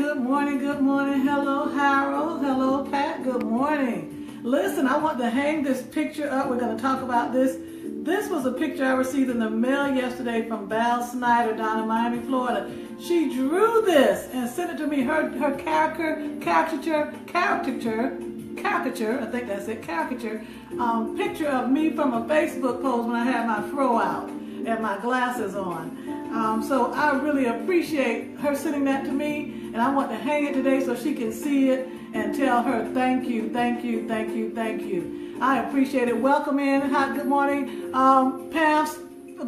good morning, good morning. Hello, Harold. Hello, Pat. Good morning. Listen, I want to hang this picture up. We're going to talk about this. This was a picture I received in the mail yesterday from Val Snyder down in Miami, Florida. She drew this and sent it to me. Her caricature, I think that's it, caricature, picture of me from a Facebook post when I had my fro out and my glasses on. So I really appreciate her sending that to me, and I want to hang it today so she can see it and tell her thank you, thank you, thank you, thank you. I appreciate it. Welcome in. Hi, good morning, Pam.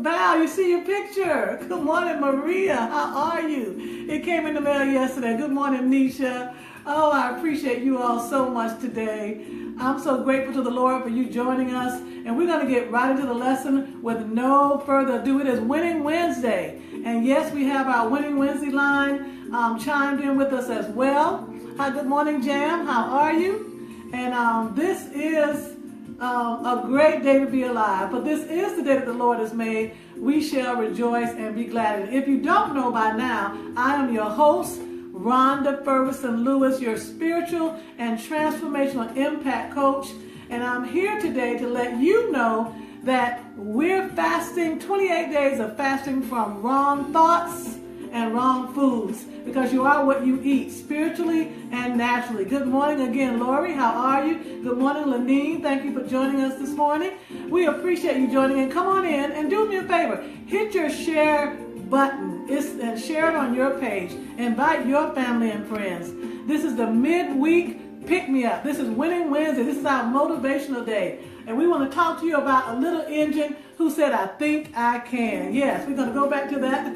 Val, you see your picture. Good morning, Maria. How are you? It came in the mail yesterday. Good morning, Nisha. Oh, I appreciate you all so much today. I'm so grateful to the Lord for you joining us. And we're going to get right into the lesson with no further ado. It is Winning Wednesday. And yes, we have our Winning Wednesday line chimed in with us as well. Hi, good morning, Jam. How are you? And this is a great day to be alive. But this is the day that the Lord has made. We shall rejoice and be glad in it. If you don't know by now, I am your host, Rhonda Ferguson-Lewis, your spiritual and transformational impact coach. And I'm here today to let you know that we're fasting 28 days of fasting from wrong thoughts and wrong foods, because you are what you eat, spiritually and naturally. Good morning again, Lori. How are you? Good morning, Lanine. Thank you for joining us this morning. We appreciate you joining in. Come on in and do me a favor. Hit your share button and share it on your page. Invite your family and friends. This is the midweek pick-me-up. This is Winning Wednesday. This is our motivational day. And we want to talk to you about a little engine who said, I think I can. Yes, we're going to go back to that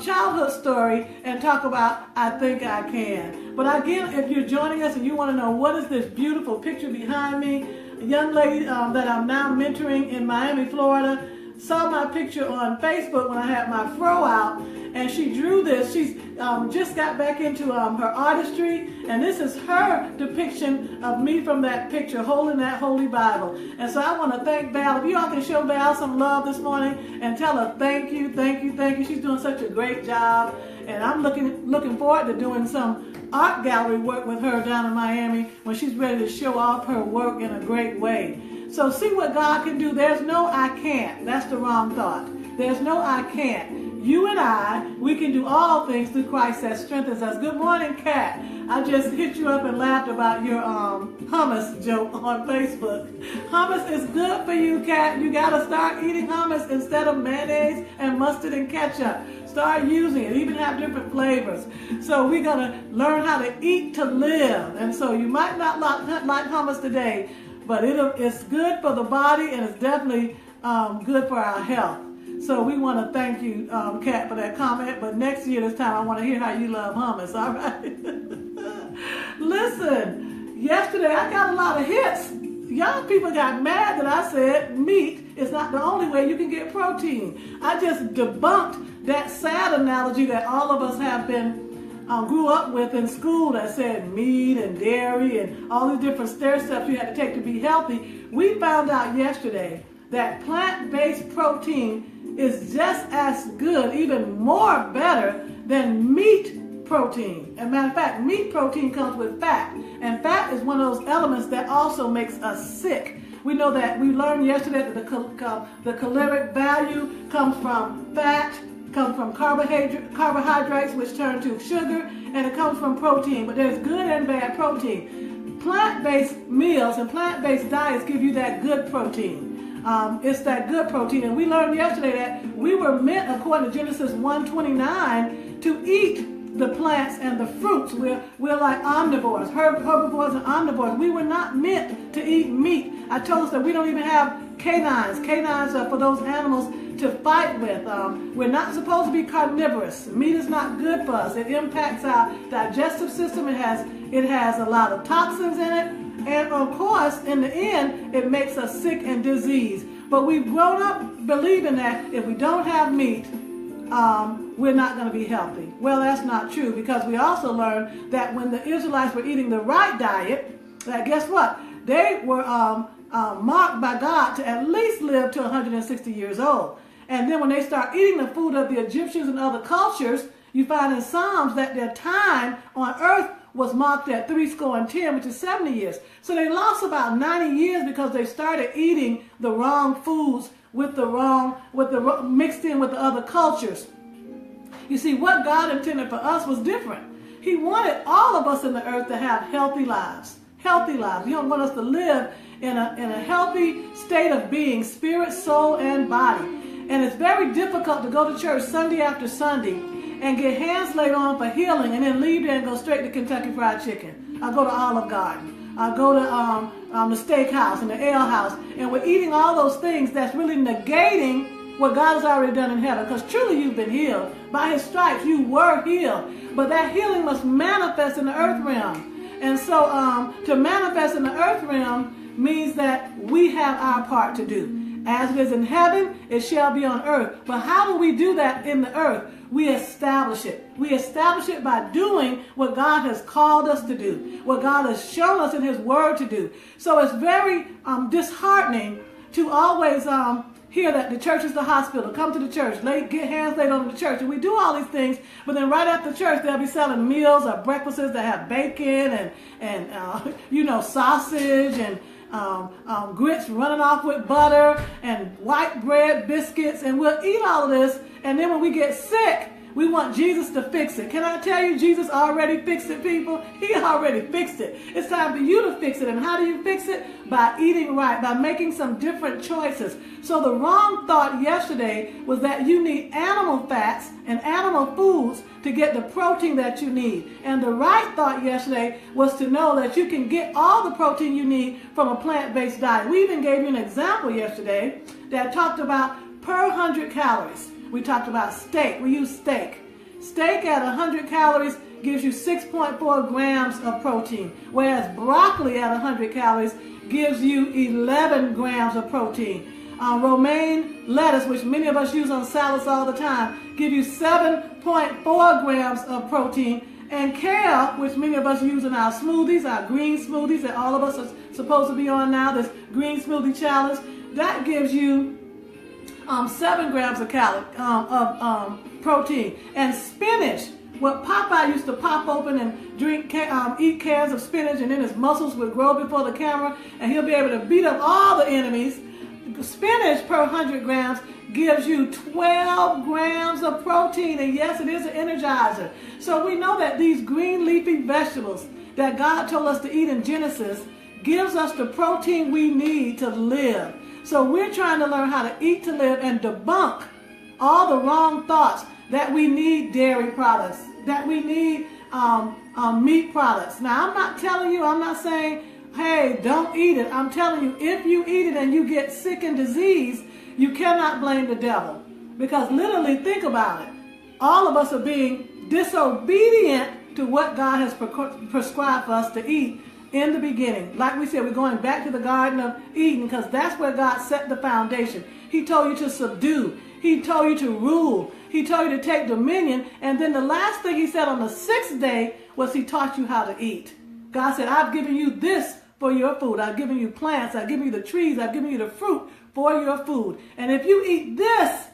childhood story and talk about I think I can. But again, if you're joining us and you want to know what is this beautiful picture behind me, a young lady that I'm now mentoring in Miami, Florida, saw my picture on Facebook when I had my fro out, and she drew this. She's just got back into her artistry, and this is her depiction of me from that picture holding that Holy Bible. And so I want to thank Val. If you all can show Val some love this morning and tell her thank you, thank you, thank you. She's doing such a great job, and I'm looking forward to doing some art gallery work with her down in Miami when she's ready to show off her work in a great way. So see what God can do. There's no I can't. That's the wrong thought. There's no I can't. You and I, we can do all things through Christ that strengthens us. Good morning, Kat. I just hit you up and laughed about your hummus joke on Facebook. Hummus is good for you, Kat. You got to start eating hummus instead of mayonnaise and mustard and ketchup. Start using it. Even have different flavors. So we're going to learn how to eat to live. And so you might not like hummus today, but it's good for the body, and it's definitely good for our health. So we want to thank you, Kat, for that comment. But next year, this time, I want to hear how you love hummus, all right? Listen, yesterday I got a lot of hits. Young people got mad that I said meat is not the only way you can get protein. I just debunked that sad analogy that all of us have been grew up with in school that said meat and dairy and all these different stair steps you had to take to be healthy. We found out yesterday that plant-based protein is just as good, even more better than meat protein. As a matter of fact, meat protein comes with fat, and fat is one of those elements that also makes us sick. We know that we learned yesterday that the caloric value comes from fat, comes from carbohydrates, which turn to sugar, and it comes from protein. But there's good and bad protein. Plant-based meals and plant-based diets give you that good protein. It's that good protein. And we learned yesterday that we were meant, according to Genesis 1:29, to eat the plants and the fruits. We're like omnivores, herbivores and omnivores. We were not meant to eat meat. I told us that we don't even have canines. Canines are for those animals to fight with. We're not supposed to be carnivorous. Meat is not good for us. It impacts our digestive system. It has a lot of toxins in it. And of course, in the end, it makes us sick and diseased. But we've grown up believing that if we don't have meat, we're not going to be healthy. Well, that's not true, because we also learned that when the Israelites were eating the right diet, that guess what? They were marked by God to at least live to 160 years old. And then when they start eating the food of the Egyptians and other cultures, You find in Psalms that their time on earth was marked at 70, which is 70 years. So they lost about 90 years because they started eating the wrong foods mixed in with the other cultures. You see, what God intended for us was different. He wanted all of us in the earth to have healthy lives. Healthy lives. He don't want us to live in a healthy state of being, spirit, soul, and body. And it's very difficult to go to church Sunday after Sunday and get hands laid on for healing and then leave there and go straight to Kentucky Fried Chicken. I go to Olive Garden. I go to the steakhouse and the ale house. And we're eating all those things that's really negating what God has already done in heaven. Because truly you've been healed. By his stripes you were healed. But that healing must manifest in the earth realm. And so to manifest in the earth realm means that we have our part to do. As it is in heaven, it shall be on earth. But how do we do that in the earth? We establish it. We establish it by doing what God has called us to do, what God has shown us in his word to do. So it's very disheartening to always hear that the church is the hospital. Come to the church, get hands laid on the church. And we do all these things, but then right after church, they'll be selling meals or breakfasts that have bacon and sausage and grits running off with butter and white bread, biscuits, and we'll eat all of this. And then when we get sick, we want Jesus to fix it. Can I tell you, Jesus already fixed it, people? He already fixed it. It's time for you to fix it. And how do you fix it? By eating right, by making some different choices. So the wrong thought yesterday was that you need animal fats and animal foods to get the protein that you need. And the right thought yesterday was to know that you can get all the protein you need from a plant-based diet. We even gave you an example yesterday that talked about per 100 calories. We talked about steak. We use steak. Steak at 100 calories gives you 6.4 grams of protein, whereas broccoli at 100 calories gives you 11 grams of protein. Romaine lettuce, which many of us use on salads all the time, give you 7.4 grams of protein. And kale, which many of us use in our smoothies, our green smoothies that all of us are supposed to be on now, this green smoothie challenge, that gives you 7 grams of protein. And spinach, what Popeye used to pop open and eat cans of spinach, and then his muscles would grow before the camera, and he'll be able to beat up all the enemies. Spinach per 100 grams gives you 12 grams of protein, and yes, it is an energizer. So we know that these green leafy vegetables that God told us to eat in Genesis gives us the protein we need to live. So we're trying to learn how to eat to live and debunk all the wrong thoughts that we need dairy products, that we need meat products. Now, I'm not saying, hey, don't eat it. I'm telling you, if you eat it and you get sick and disease, you cannot blame the devil. Because literally, think about it. All of us are being disobedient to what God has prescribed for us to eat in the beginning. Like we said, we're going back to the Garden of Eden because that's where God set the foundation. He told you to subdue. He told you to rule. He told you to take dominion. And then the last thing he said on the 6th day was he taught you how to eat. God said, I've given you this for your food. I've given you plants. I've given you the trees. I've given you the fruit for your food. And if you eat this,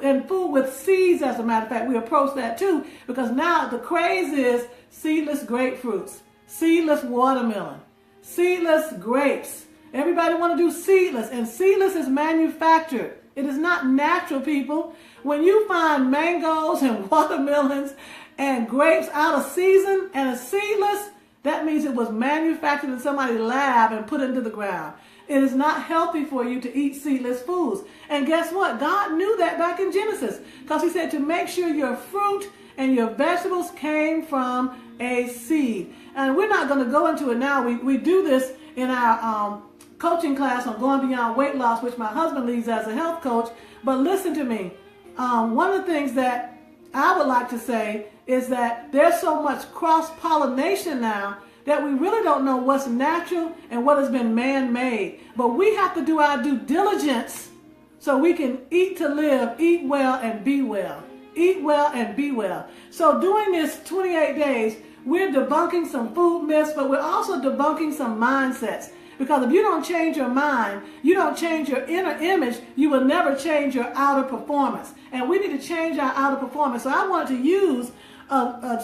and food with seeds, as a matter of fact, we approach that too, because now the craze is seedless grapefruits, seedless watermelon, seedless grapes. Everybody want to do seedless, and seedless is manufactured. It is not natural, people. When you find mangoes and watermelons and grapes out of season and it's seedless, that means it was manufactured in somebody's lab and put into the ground. It is not healthy for you to eat seedless foods. And guess what? God knew that back in Genesis, because he said to make sure your fruit and your vegetables came from a seed. And we're not going to go into it now. We do this in our coaching class on Going Beyond Weight Loss, which my husband leads as a health coach. But listen to me. One of the things that I would like to say is that there's so much cross-pollination now that we really don't know what's natural and what has been man-made. But we have to do our due diligence so we can eat to live, eat well, and be well. Eat well and be well. So during this 28 days, we're debunking some food myths, but we're also debunking some mindsets. Because if you don't change your mind, you don't change your inner image, you will never change your outer performance. And we need to change our outer performance. So I wanted to use a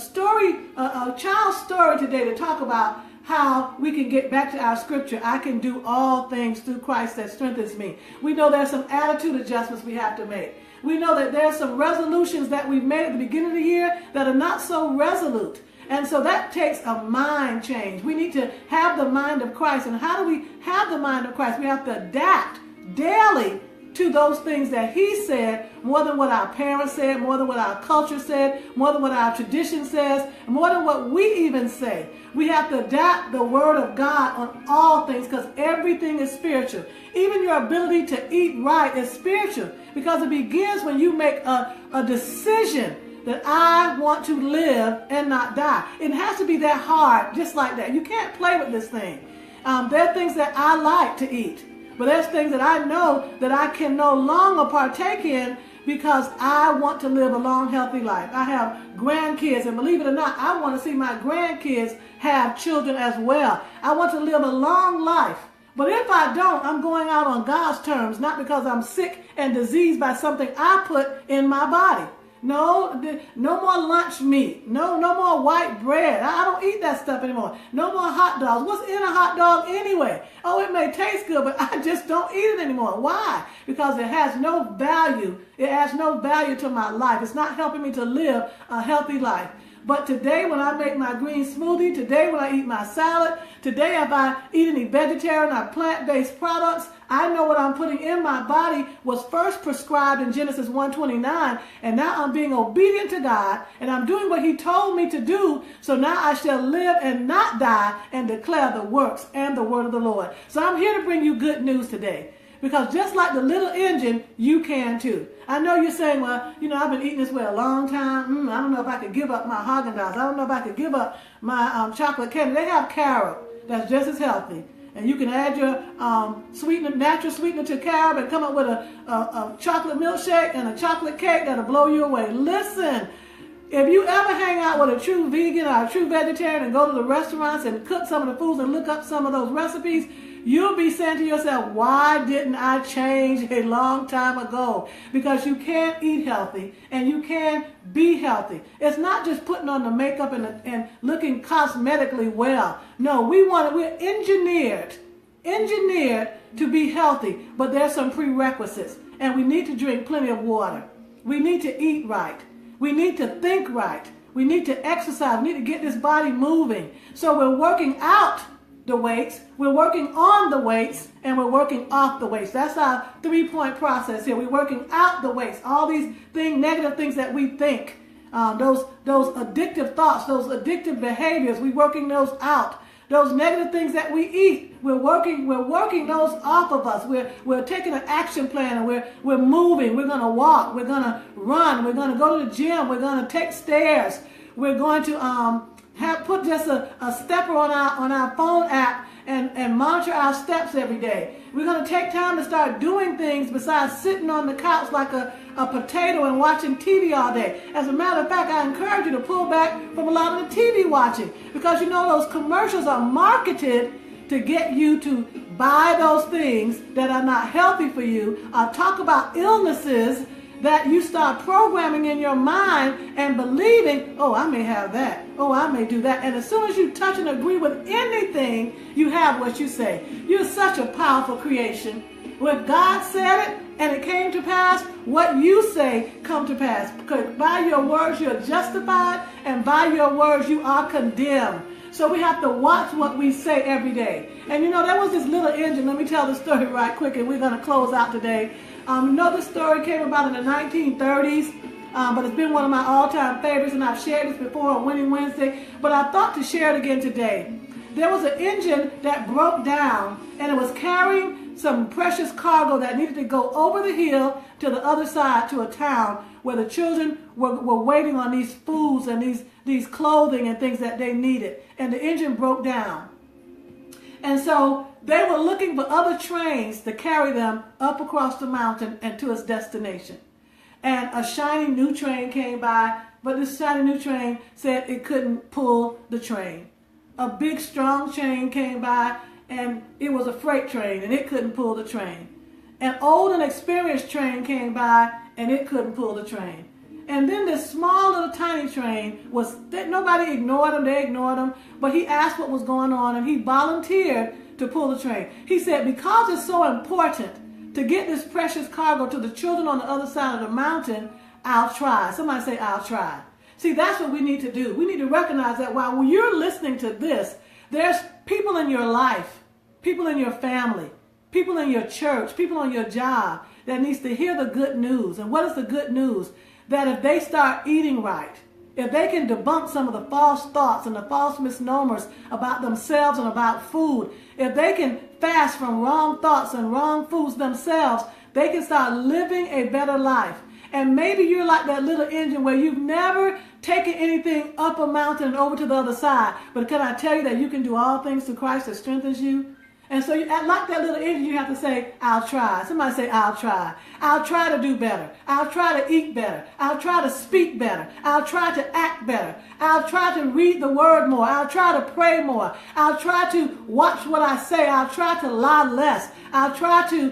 child's story today to talk about how we can get back to our scripture. I can do all things through Christ that strengthens me. We know there's some attitude adjustments we have to make. We know that there's some resolutions that we've made at the beginning of the year that are not so resolute. And so that takes a mind change. We need to have the mind of Christ. And how do we have the mind of Christ? We have to adapt daily to those things that he said, more than what our parents said, more than what our culture said, more than what our tradition says, more than what we even say. We have to adapt the word of God on all things, because everything is spiritual. Even your ability to eat right is spiritual, because it begins when you make a decision that I want to live and not die. It has to be that hard, just like that. You can't play with this thing. There are things that I like to eat, but there's things that I know that I can no longer partake in because I want to live a long, healthy life. I have grandkids, and believe it or not, I want to see my grandkids have children as well. I want to live a long life. But if I don't, I'm going out on God's terms, not because I'm sick and diseased by something I put in my body. No more lunch meat. No more white bread. I don't eat that stuff anymore. No more hot dogs. What's in a hot dog anyway? Oh, it may taste good, but I just don't eat it anymore. Why? Because it has no value. It has no value to my life. It's not helping me to live a healthy life. But today when I make my green smoothie, today when I eat my salad, today if I eat any vegetarian or plant-based products, I know what I'm putting in my body was first prescribed in Genesis 1:29, and now I'm being obedient to God, and I'm doing what he told me to do, so now I shall live and not die and declare the works and the word of the Lord. So I'm here to bring you good news today. Because just like the little engine, you can too. I know you're saying, well, I've been eating this way a long time. I don't know if I could give up my Haagen-Dazs. I don't know if I could give up my chocolate candy. They have carob that's just as healthy. And you can add your natural sweetener to carob and come up with a chocolate milkshake and a chocolate cake that'll blow you away. Listen, if you ever hang out with a true vegan or a true vegetarian and go to the restaurants and cook some of the foods and look up some of those recipes, you'll be saying to yourself, why didn't I change a long time ago? Because you can eat healthy and you can be healthy. It's not just putting on the makeup and looking cosmetically well. No, we're engineered to be healthy, but there's some prerequisites. And we need to drink plenty of water. We need to eat right. We need to think right. We need to exercise. We need to get this body moving. So we're working out the weights, we're working on the weights, and we're working off the weights. That's our 3-point process here. We're working out the weights, all these negative things that we think, those addictive thoughts, those addictive behaviors, we're working those out. Those negative things that we eat, we're working those off of us. We're taking an action plan, and we're moving. We're going to walk. We're going to run. We're going to go to the gym. We're going to take stairs. We're going to put just a stepper on our phone app and monitor our steps every day. We're going to take time to start doing things besides sitting on the couch like a potato and watching TV all day. As a matter of fact, I encourage you to pull back from a lot of the TV watching, because those commercials are marketed to get you to buy those things that are not healthy for you, talk about illnesses that you start programming in your mind and believing, oh, I may have that. Oh, I may do that. And as soon as you touch and agree with anything, you have what you say. You're such a powerful creation. When God said it and it came to pass, what you say come to pass. Because by your words you're justified, and by your words you are condemned. So we have to watch what we say every day. And there was this little engine. Let me tell the story right quick, and we're going to close out today. This story came about in the 1930s, but it's been one of my all-time favorites, and I've shared this before on Winning Wednesday, but I thought to share it again today. There was an engine that broke down, and it was carrying some precious cargo that needed to go over the hill to the other side to a town where the children were waiting on these foods and these clothing and things that they needed, and the engine broke down. And so they were looking for other trains to carry them up across the mountain and to its destination. And a shiny new train came by, but this shiny new train said it couldn't pull the train. A big, strong train came by, and it was a freight train, and it couldn't pull the train. An old and experienced train came by, and it couldn't pull the train. And then this small little tiny train nobody ignored him, they ignored him, but he asked what was going on, and he volunteered to pull the train. He said, because it's so important to get this precious cargo to the children on the other side of the mountain, I'll try. Somebody say, I'll try. See, that's what we need to do. We need to recognize that while you're listening to this, there's people in your life, people in your family, people in your church, people on your job that needs to hear the good news. And what is the good news? That if they start eating right, if they can debunk some of the false thoughts and the false misnomers about themselves and about food, if they can fast from wrong thoughts and wrong foods themselves, they can start living a better life. And maybe you're like that little engine where you've never taken anything up a mountain and over to the other side. But can I tell you that you can do all things through Christ that strengthens you? And so like that little engine, you have to say, I'll try. Somebody say, I'll try. I'll try to do better. I'll try to eat better. I'll try to speak better. I'll try to act better. I'll try to read the word more. I'll try to pray more. I'll try to watch what I say. I'll try to lie less. I'll try to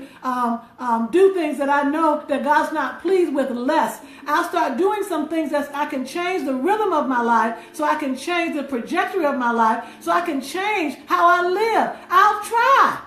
do things that I know that God's not pleased with less. I'll start doing some things that I can change the rhythm of my life, so I can change the trajectory of my life, so I can change how I live. I'll try.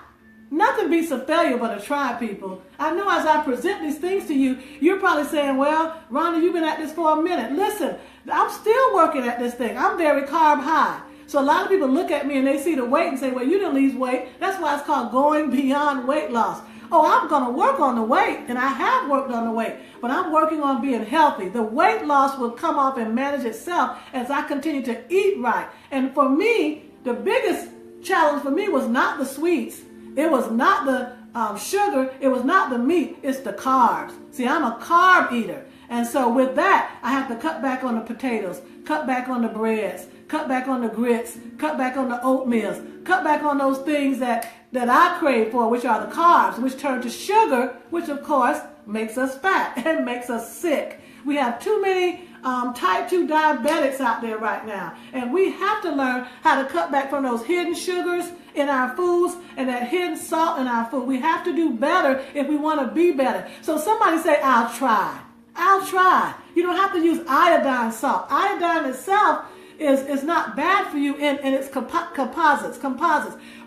Nothing beats a failure but a try, people. I know as I present these things to you, you're probably saying, well, Rhonda, you've been at this for a minute. Listen, I'm still working at this thing. I'm very carb high. So a lot of people look at me and they see the weight and say, well, you didn't lose weight. That's why it's called going beyond weight loss. Oh, I'm going to work on the weight, and I have worked on the weight, but I'm working on being healthy. The weight loss will come off and manage itself as I continue to eat right. And for me, the biggest challenge for me was not the sweets. It was not the sugar. It was not the meat. It's the carbs. See, I'm a carb eater. And so with that, I have to cut back on the potatoes, cut back on the breads, cut back on the grits, cut back on the oatmeals, cut back on those things that I crave for, which are the carbs, which turn to sugar, which of course makes us fat and makes us sick. We have too many type 2 diabetics out there right now. And we have to learn how to cut back from those hidden sugars in our foods and that hidden salt in our food. We have to do better if we want to be better. So somebody say, I'll try. I'll try. You don't have to use iodine salt. Iodine itself is not bad for you in its composites.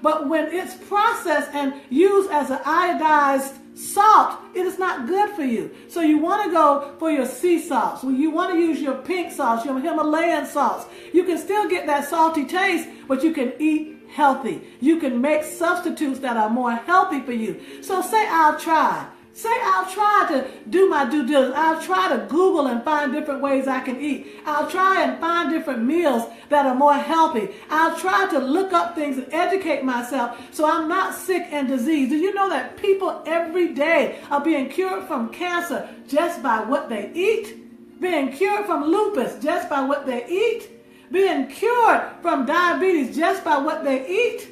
But when it's processed and used as an iodized salt, it is not good for you. So you want to go for your sea salts. You want to use your pink salts, your Himalayan salts. You can still get that salty taste, but you can eat healthy. You can make substitutes that are more healthy for you. So say, I'll try. Say, I'll try to do my due diligence. I'll try to Google and find different ways I can eat. I'll try and find different meals that are more healthy. I'll try to look up things and educate myself so I'm not sick and diseased. Do you know that people every day are being cured from cancer just by what they eat? Being cured from lupus just by what they eat? Being cured from diabetes just by what they eat?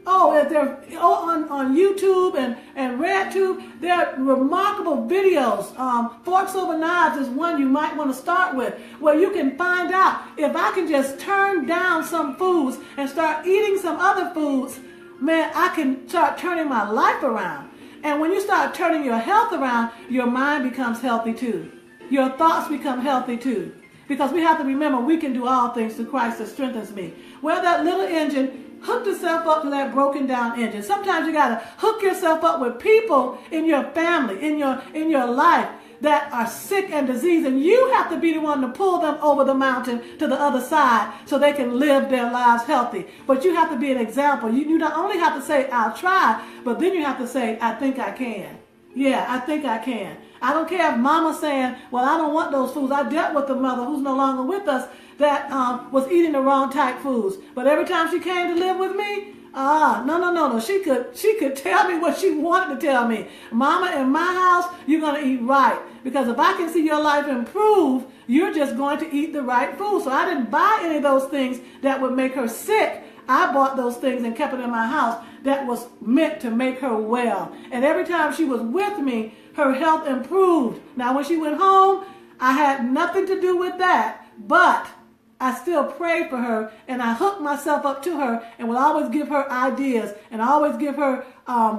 Oh, if they're on YouTube and RedTube, there are remarkable videos. Forks Over Knives is one you might want to start with, where you can find out if I can just turn down some foods and start eating some other foods, man, I can start turning my life around. And when you start turning your health around, your mind becomes healthy too. Your thoughts become healthy too. Because we have to remember we can do all things through Christ that strengthens me. Well, that little engine hooked yourself up to that broken down engine. Sometimes you got to hook yourself up with people in your family, in your life that are sick and diseased, and you have to be the one to pull them over the mountain to the other side so they can live their lives healthy. But you have to be an example. You not only have to say, I'll try, but then you have to say, I think I can. Yeah, I think I can. I don't care if mama's saying, well, I don't want those foods. I dealt with the mother who's no longer with us that was eating the wrong type foods. But every time she came to live with me, no. She could tell me what she wanted to tell me. Mama, in my house, you're going to eat right. Because if I can see your life improve, you're just going to eat the right food. So I didn't buy any of those things that would make her sick. I bought those things and kept it in my house that was meant to make her well. And every time she was with me, her health improved. Now, when she went home, I had nothing to do with that, but I still prayed for her, and I hooked myself up to her and would always give her ideas and always give her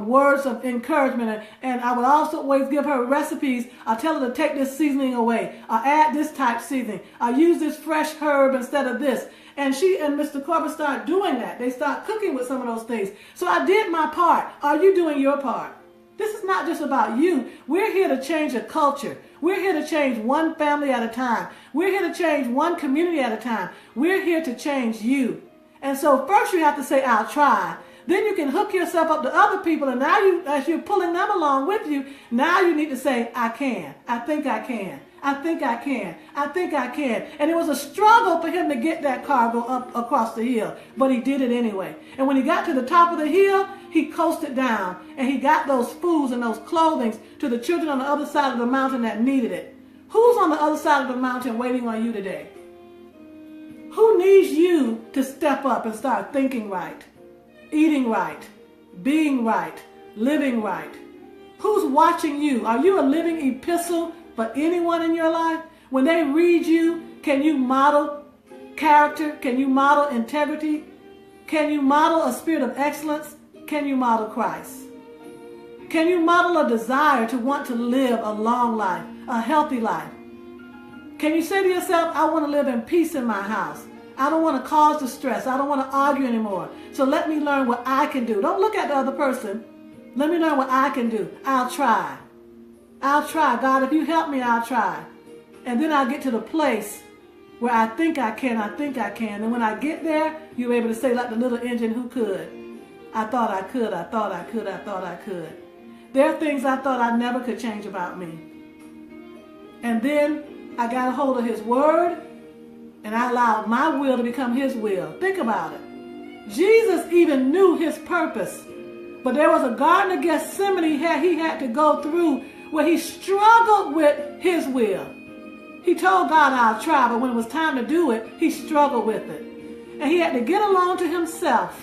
words of encouragement. And I would also always give her recipes. I'll tell her to take this seasoning away. I'll add this type seasoning. I'll use this fresh herb instead of this. And she and Mr. Corbett started doing that. They start cooking with some of those things. So I did my part. Are you doing your part? This is not just about you. We're here to change a culture. We're here to change one family at a time. We're here to change one community at a time. We're here to change you. And so first you have to say, I'll try. Then you can hook yourself up to other people. And now as you're pulling them along with you, now you need to say, I can. I think I can. I think I can. I think I can. And it was a struggle for him to get that cargo up across the hill, but he did it anyway. And when he got to the top of the hill, he coasted down and he got those foods and those clothing to the children on the other side of the mountain that needed it. Who's on the other side of the mountain waiting on you today? Who needs you to step up and start thinking right, eating right, being right, living right? Who's watching you? Are you a living epistle for anyone in your life? When they read you, can you model character? Can you model integrity? Can you model a spirit of excellence? Can you model Christ? Can you model a desire to want to live a long life, a healthy life? Can you say to yourself, I want to live in peace in my house. I don't want to cause distress. I don't want to argue anymore. So let me learn what I can do. Don't look at the other person. Let me learn what I can do. I'll try. I'll try. God, if you help me, I'll try. And then I'll get to the place where I think I can. And when I get there, you'll be able to say like the little engine who could. I thought I could. I thought I could. I thought I could. There are things I thought I never could change about me. And then I got a hold of his word and I allowed my will to become his will. Think about it. Jesus even knew his purpose. But there was a Garden of Gethsemane he had to go through where he struggled with his will. He told God, I'll try, but when it was time to do it, he struggled with it. And he had to get alone to himself.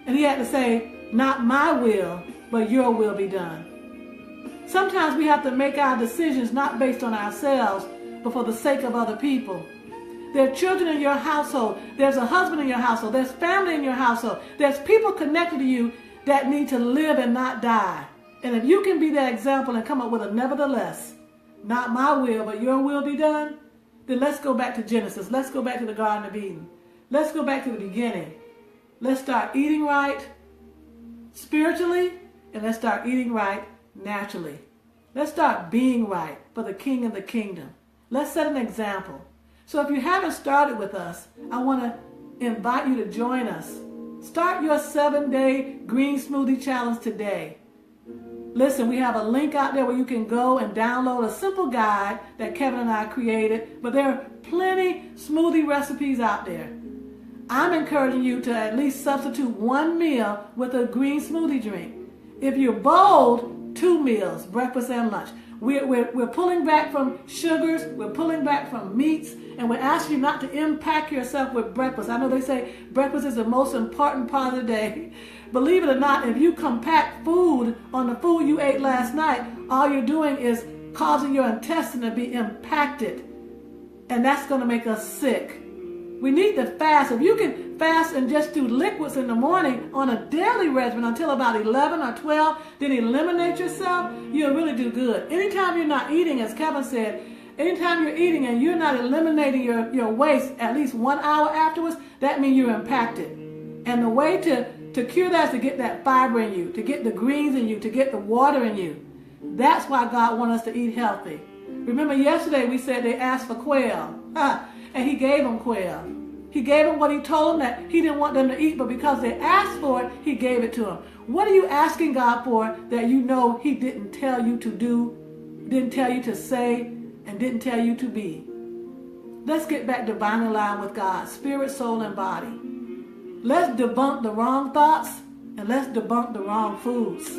And he had to say, not my will, but your will be done. Sometimes we have to make our decisions not based on ourselves, but for the sake of other people. There are children in your household. There's a husband in your household. There's family in your household. There's people connected to you that need to live and not die. And if you can be that example and come up with a nevertheless, not my will, but your will be done, then let's go back to Genesis. Let's go back to the Garden of Eden. Let's go back to the beginning. Let's start eating right spiritually, and let's start eating right naturally. Let's start being right for the King and the kingdom. Let's set an example. So if you haven't started with us, I want to invite you to join us. Start your 7-day green smoothie challenge today. Listen, we have a link out there where you can go and download a simple guide that Kevin and I created, but there are plenty smoothie recipes out there. I'm encouraging you to at least substitute one meal with a green smoothie drink. If you're bold, 2 meals, breakfast and lunch. We're pulling back from sugars, we're pulling back from meats, and we're asking you not to impact yourself with breakfast. I know they say breakfast is the most important part of the day. Believe it or not, if you compact food on the food you ate last night, all you're doing is causing your intestine to be impacted. And that's going to make us sick. We need to fast. If you can fast and just do liquids in the morning on a daily regimen until about 11 or 12, then eliminate yourself, you'll really do good. Anytime you're not eating, as Kevin said, anytime you're eating and you're not eliminating your waste at least 1 hour afterwards, that means you're impacted. And the way to cure that is to get that fiber in you, to get the greens in you, to get the water in you. That's why God wants us to eat healthy. Remember yesterday we said they asked for quail. And he gave them quail. He gave them what he told them that he didn't want them to eat, but because they asked for it, he gave it to them. What are you asking God for that you know he didn't tell you to do, didn't tell you to say, and didn't tell you to be? Let's get back divinely aligned with God, spirit, soul, and body. Let's debunk the wrong thoughts, and let's debunk the wrong foods.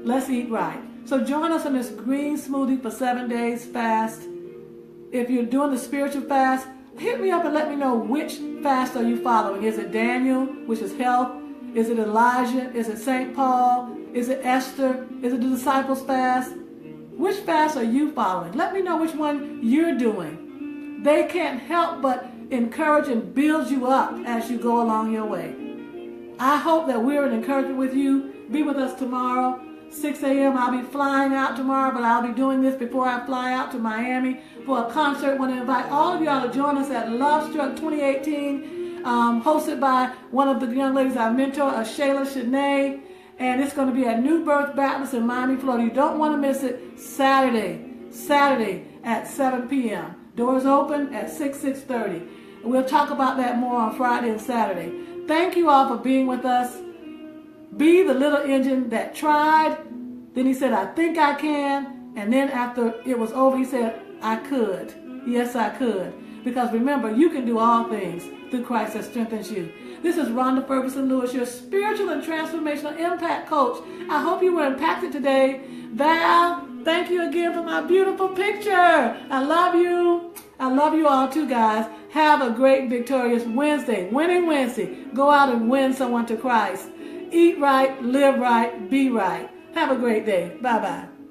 Let's eat right. So join us on this green smoothie for 7 days fast. If you're doing the spiritual fast, hit me up and let me know which fast are you following. Is it Daniel, which is health? Is it Elijah? Is it St. Paul? Is it Esther? Is it the disciples fast? Which fast are you following? Let me know which one you're doing. They can't help but encourage and build you up as you go along your way. I hope that we're an encouragement with you. Be with us tomorrow, 6 a.m. I'll be flying out tomorrow, but I'll be doing this before I fly out to Miami for a concert. I want to invite all of y'all to join us at Love Struck 2018, hosted by one of the young ladies I mentor, Shayla Shanae. And it's going to be at New Birth Baptist in Miami, Florida. You don't want to miss it. Saturday at 7 p.m. Doors open at 6:30. And we'll talk about that more on Friday and Saturday. Thank you all for being with us. Be the little engine that tried. Then he said, I think I can. And then after it was over, he said, I could. Yes, I could. Because remember, you can do all things through Christ that strengthens you. This is Rhonda Ferguson-Lewis, your spiritual and transformational impact coach. I hope you were impacted today. Val, thank you again for my beautiful picture. I love you. I love you all too, guys. Have a great, victorious Wednesday. Winning Wednesday. Go out and win someone to Christ. Eat right, live right, be right. Have a great day. Bye-bye.